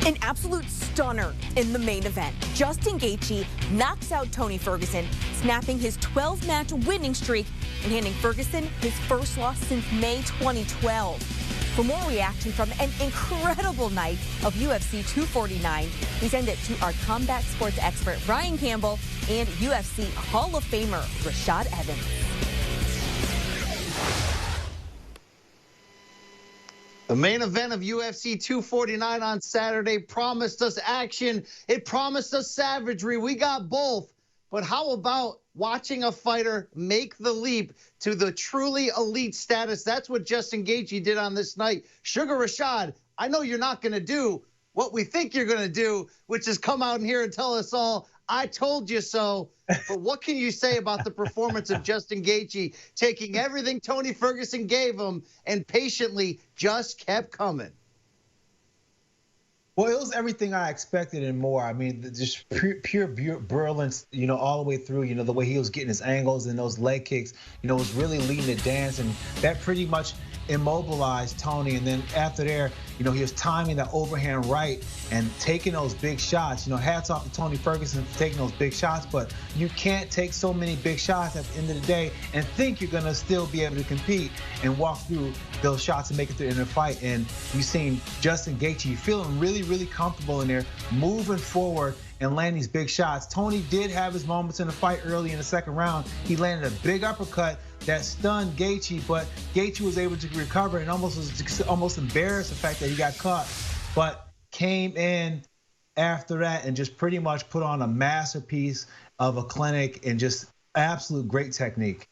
An absolute stunner in the main event. Justin Gaethje knocks out Tony Ferguson, snapping his 12-match winning streak and handing Ferguson his first loss since May 2012. For more reaction from an incredible night of UFC 249, we send it to our combat sports expert, Brian Campbell, and UFC Hall of Famer, Rashad Evans. The main event of UFC 249 on Saturday promised us action. It promised us savagery. We got both. But how about watching a fighter make the leap to the truly elite status? That's what Justin Gaethje did on this night. Sugar Rashad, I know you're not going to do what we think you're going to do, which is come out in here and tell us all, I told you so. But what can you say about the performance of Justin Gaethje taking everything Tony Ferguson gave him and patiently just kept coming? Well, it was everything I expected and more. I mean, just pure brilliance, all the way through. The way he was getting his angles and those leg kicks, was really leading the dance. And that pretty much immobilized Tony. And then after there, he was timing that overhand right and taking those big shots. Hats off to Tony Ferguson for taking those big shots. But you can't take so many big shots at the end of the day and think you're going to still be able to compete and walk through those shots and make it through in the fight. And you've seen Justin Gaethje feeling really, really comfortable in there, moving forward and landing these big shots. Tony did have his moments in the fight early in the second round. He landed a big uppercut that stunned Gaethje, but Gaethje was able to recover and almost embarrassed the fact that he got caught, but came in after that and just pretty much put on a masterpiece of a clinic and just absolute great technique.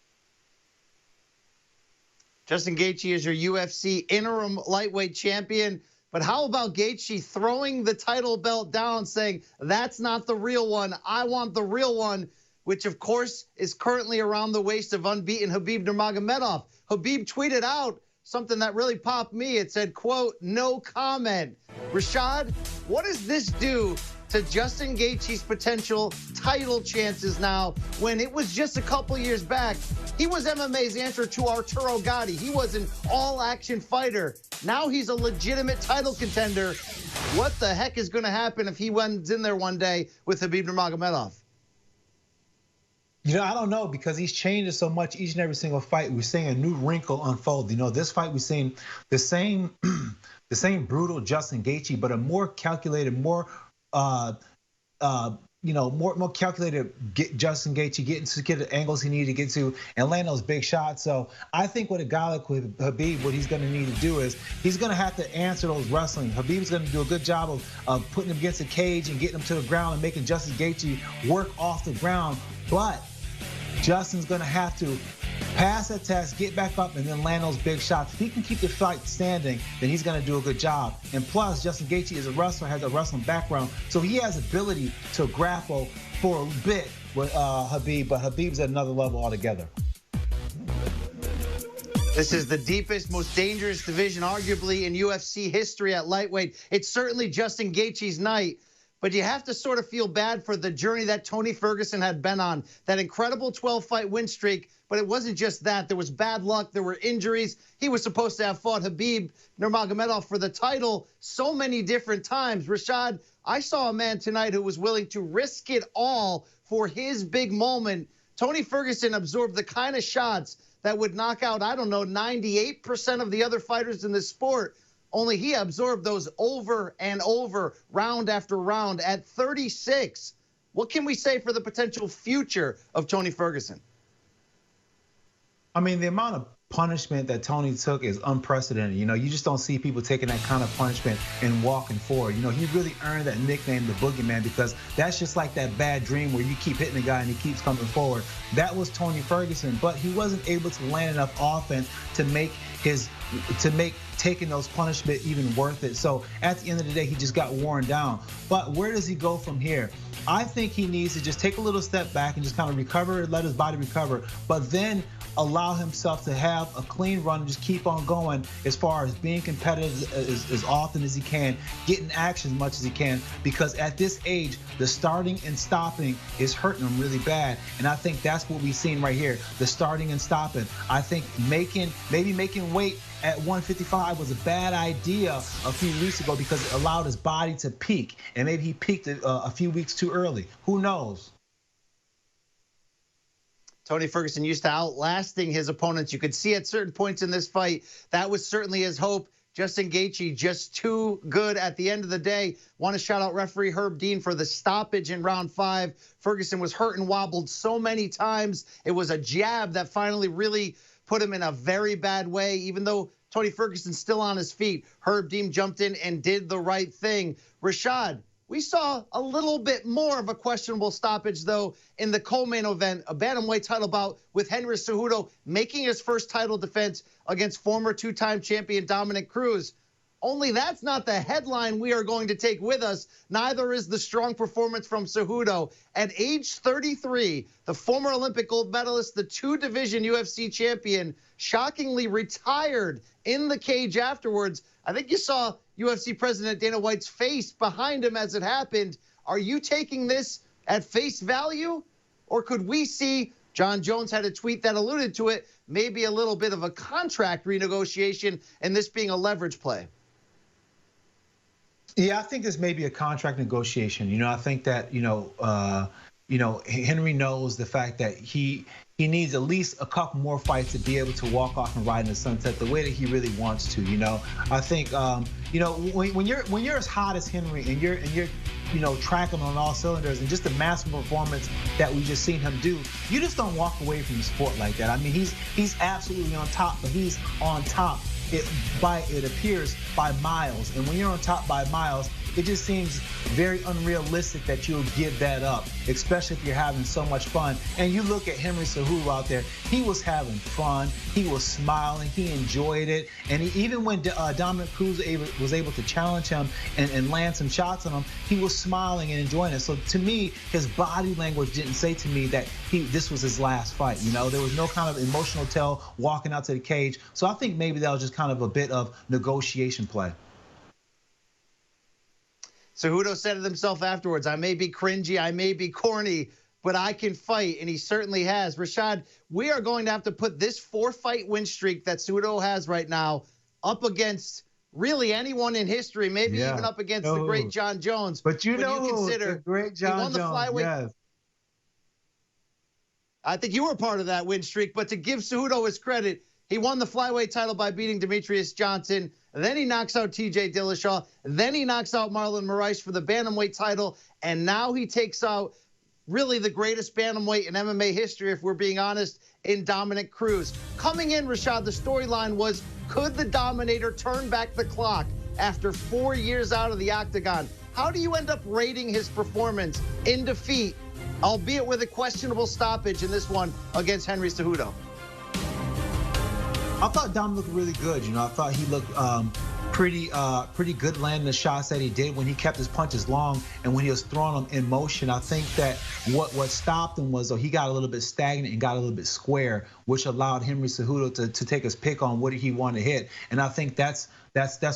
Justin Gaethje is your UFC interim lightweight champion. But how about Gaethje throwing the title belt down, saying, that's not the real one, I want the real one, which of course is currently around the waist of unbeaten Khabib Nurmagomedov. Khabib tweeted out something that really popped me. It said, quote, no comment. Rashad, what does this do to Justin Gaethje's potential title chances now when it was just a couple years back? He was MMA's answer to Arturo Gatti. He was an all-action fighter. Now he's a legitimate title contender. What the heck is going to happen if he went in there one day with Khabib Nurmagomedov? I don't know, because he's changing so much each and every single fight. We're seeing a new wrinkle unfold. This fight we're seeing the same brutal Justin Gaethje, but a more calculated, more calculated Justin Gaethje get the angles he needed to get to and land those big shots. So I think with a guy like Khabib, what he's going to need to do is he's going to have to answer those wrestling. Khabib's going to do a good job of putting him against the cage and getting him to the ground and making Justin Gaethje work off the ground. But Justin's going to have to pass that test, get back up, and then land those big shots. If he can keep the fight standing, then he's going to do a good job. And plus, Justin Gaethje is a wrestler, has a wrestling background, so he has ability to grapple for a bit with Khabib, but Khabib's at another level altogether. This is the deepest, most dangerous division, arguably, in UFC history at lightweight. It's certainly Justin Gaethje's night. But you have to sort of feel bad for the journey that Tony Ferguson had been on. That incredible 12-fight win streak, but it wasn't just that. There was bad luck, there were injuries. He was supposed to have fought Khabib Nurmagomedov for the title so many different times. Rashad, I saw a man tonight who was willing to risk it all for his big moment. Tony Ferguson absorbed the kind of shots that would knock out, 98% of the other fighters in this sport. Only he absorbed those over and over, round after round at 36. What can we say for the potential future of Tony Ferguson? I mean, the amount of punishment that Tony took is unprecedented. You just don't see people taking that kind of punishment and walking forward. He really earned that nickname, the Boogeyman, because that's just like that bad dream where you keep hitting the guy and he keeps coming forward. That was Tony Ferguson, but he wasn't able to land enough offense to make taking those punishment even worth it. So at the end of the day, he just got worn down. But where does he go from here? I think he needs to just take a little step back and just kind of recover, let his body recover, but then allow himself to have a clean run and just keep on going as far as being competitive as often as he can, getting action as much as he can, because at this age, the starting and stopping is hurting him really bad. And I think that's what we've seen right here, the starting and stopping. I think maybe making weight at 155 was a bad idea a few weeks ago because it allowed his body to peak, and maybe he peaked a few weeks too early. Who knows? Tony Ferguson used to outlasting his opponents. You could see at certain points in this fight, that was certainly his hope. Justin Gaethje just too good at the end of the day. Want to shout out referee Herb Dean for the stoppage in round 5. Ferguson was hurt and wobbled so many times. It was a jab that finally really put him in a very bad way. Even though Tony Ferguson's still on his feet, Herb Dean jumped in and did the right thing. Rashad, we saw a little bit more of a questionable stoppage, though, in the co-main event, a bantamweight title bout with Henry Cejudo making his first title defense against former 2-time champion Dominick Cruz. Only that's not the headline we are going to take with us. Neither is the strong performance from Cejudo. At age 33, the former Olympic gold medalist, the 2-division UFC champion, shockingly retired in the cage afterwards. I think you saw UFC President Dana White's face behind him as it happened. Are you taking this at face value? Or could we see, John Jones had a tweet that alluded to it, maybe a little bit of a contract renegotiation and this being a leverage play? Yeah, I think this may be a contract negotiation. I think that, Henry knows the fact that he needs at least a couple more fights to be able to walk off and ride in the sunset the way that he really wants to. I think when you're as hot as Henry and you're tracking on all cylinders and just the massive performance that we just seen him do, you just don't walk away from the sport like that. I mean, he's absolutely on top, but he's on top. It appears by miles, and when you're on top by miles, it just seems very unrealistic that you'll give that up, especially if you're having so much fun. And you look at Henry Cejudo out there, he was having fun, he was smiling, he enjoyed it, and even when Dominick Cruz was able to challenge him and land some shots on him, he was smiling and enjoying it. So to me, his body language didn't say to me that this was his last fight. There was no kind of emotional tell walking out to the cage. So I think maybe that was just kind of a bit of negotiation play. Cejudo said it himself afterwards, I may be cringy, I may be corny, but I can fight, and he certainly has. Rashad, we are going to have to put this 4-fight win streak that Cejudo has right now up against really anyone in history, maybe even up against the great John Jones. But you consider the great John Jones, yes. I think you were part of that win streak, but to give Cejudo his credit, he won the flyweight title by beating Demetrius Johnson. Then he knocks out TJ Dillashaw. Then he knocks out Marlon Moraes for the bantamweight title. And now he takes out really the greatest bantamweight in MMA history, if we're being honest, in Dominick Cruz. Coming in, Rashad, the storyline was, could the Dominator turn back the clock after 4 years out of the octagon? How do you end up rating his performance in defeat, albeit with a questionable stoppage in this one against Henry Cejudo? I thought Dom looked really good. I thought he looked pretty good landing the shots that he did when he kept his punches long and when he was throwing them in motion. I think that what stopped him was he got a little bit stagnant and got a little bit square, which allowed Henry Cejudo to take his pick on what he wanted to hit. And I think that's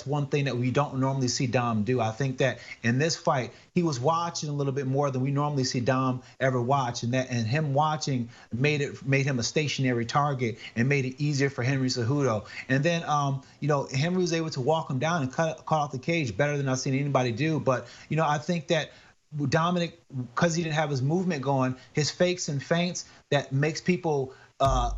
one thing that we don't normally see Dom do. I think that in this fight, he was watching a little bit more than we normally see Dom ever watch, and him watching made him a stationary target and made it easier for Henry Cejudo. And then Henry was able to walk him down and cut off the cage better than I've seen anybody do. But I think that Dominick, because he didn't have his movement going, his fakes and feints that makes people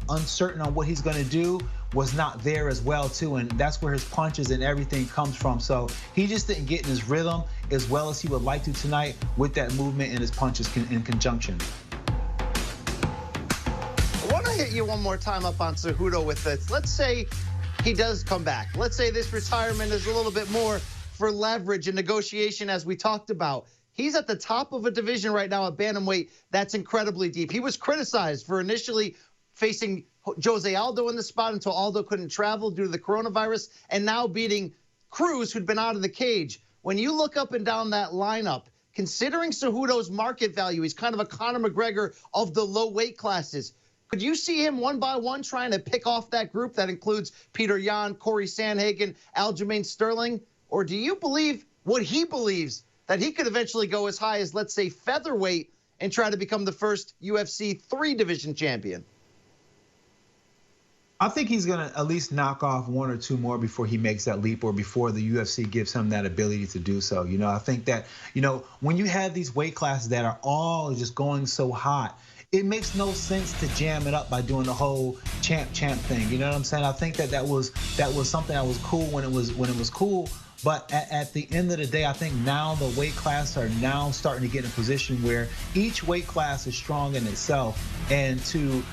uncertain on what he's going to do was not there as well too, and that's where his punches and everything comes from. So he just didn't get in his rhythm as well as he would like to tonight with that movement and his punches in conjunction. I want to hit you one more time up on Cejudo with this. Let's say he does come back. Let's say this retirement is a little bit more for leverage and negotiation, as we talked about. He's at the top of a division right now at bantamweight that's incredibly deep. He was criticized for initially facing Jose Aldo in the spot until Aldo couldn't travel due to the coronavirus, and now beating Cruz, who'd been out of the cage. When you look up and down that lineup, considering Cejudo's market value, he's kind of a Conor McGregor of the low weight classes. Could you see him one by one trying to pick off that group that includes Peter Yan, Corey Sandhagen, Aljamain Sterling? Or do you believe what he believes, that he could eventually go as high as, let's say, featherweight and try to become the first UFC 3-division champion? I think he's going to at least knock off one or two more before he makes that leap, or before the UFC gives him that ability to do so. I think that, when you have these weight classes that are all just going so hot, it makes no sense to jam it up by doing the whole champ thing. You know what I'm saying? I think that was something that was cool when it was cool. But at the end of the day, I think now the weight classes are now starting to get in a position where each weight class is strong in itself, and to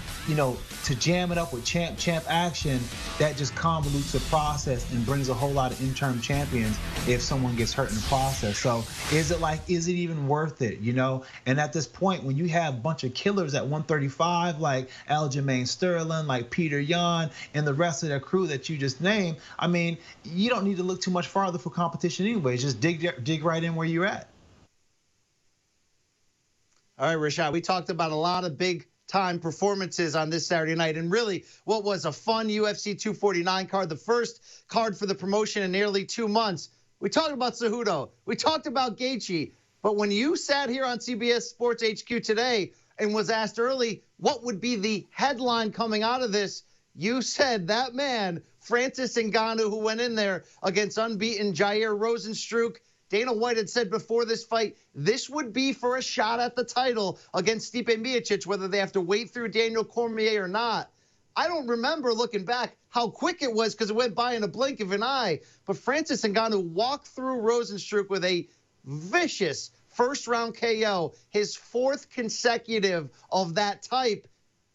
jam it up with champ action, that just convolutes the process and brings a whole lot of interim champions if someone gets hurt in the process. So is it even worth it, And at this point, when you have a bunch of killers at 135, like Aljamain Sterling, like Peter Yan, and the rest of their crew that you just named, I mean, you don't need to look too much farther for competition anyway. Just dig right in where you're at. All right, Rashad, we talked about a lot of big time performances on this Saturday night, and really what was a fun UFC 249 card, the first card for the promotion in nearly 2 months. We talked about Cejudo, we talked about Gaethje, but when you sat here on CBS Sports HQ today and was asked early what would be the headline coming out of this, you said that man, Francis Ngannou, who went in there against unbeaten Jair Rozenstruik. Dana White had said before this fight, this would be for a shot at the title against Stipe Miocic, whether they have to wait through Daniel Cormier or not. I don't remember, looking back, how quick it was, because it went by in a blink of an eye. But Francis Ngannou walked through Rozenstruik with a vicious first-round KO, his 4th consecutive of that type.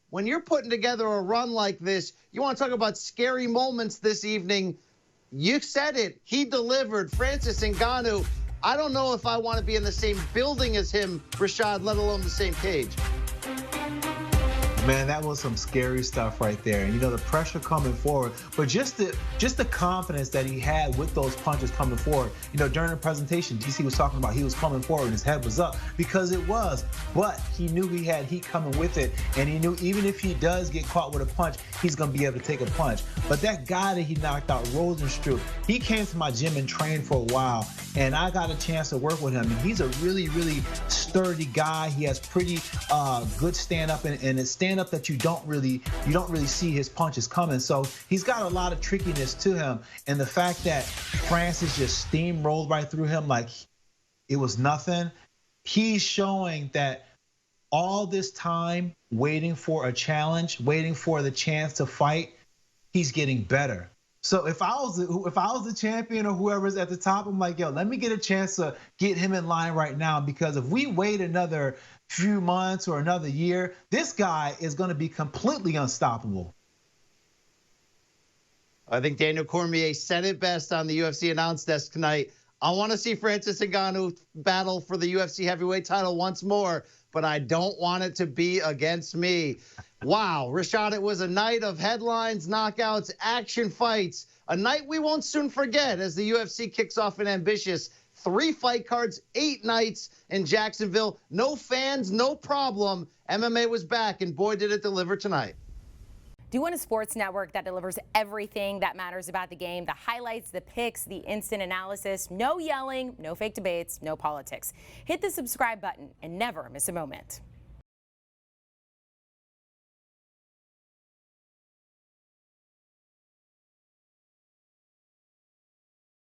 When you're putting together a run like this, you want to talk about scary moments this evening. You said it. He delivered. Francis Ngannou, I don't know if I want to be in the same building as him, Rashad, let alone the same cage. Man, that was some scary stuff right there. And the pressure coming forward, but just the confidence that he had with those punches coming forward. During the presentation, DC was talking about he was coming forward and his head was up, because it was. But he knew he had heat coming with it, and he knew even if he does get caught with a punch, he's gonna be able to take a punch. But that guy that he knocked out, Rozenstruik, he came to my gym and trained for a while, and I got a chance to work with him. And he's a really, really sturdy guy. He has pretty good stand-up, and it's stand-up that you don't really see his punches coming. So he's got a lot of trickiness to him, and the fact that Francis just steamrolled right through him like it was nothing, he's showing that all this time waiting for a challenge, waiting for the chance to fight, he's getting better. So if I was the champion or whoever's at the top, I'm like, yo, let me get a chance to get him in line right now, because if we wait another few months or another year, this guy is going to be completely unstoppable. I think Daniel Cormier said it best on the UFC announce desk tonight. I want to see Francis Ngannou battle for the UFC heavyweight title once more, but I don't want it to be against me. Wow, Rashad, it was a night of headlines, knockouts, action fights, a night we won't soon forget as the UFC kicks off an ambitious 3 fight cards, 8 nights in Jacksonville. No fans, no problem. MMA was back, and boy, did it deliver tonight. Do you want a sports network that delivers everything that matters about the game? The highlights, the picks, the instant analysis, no yelling, no fake debates, no politics. Hit the subscribe button and never miss a moment.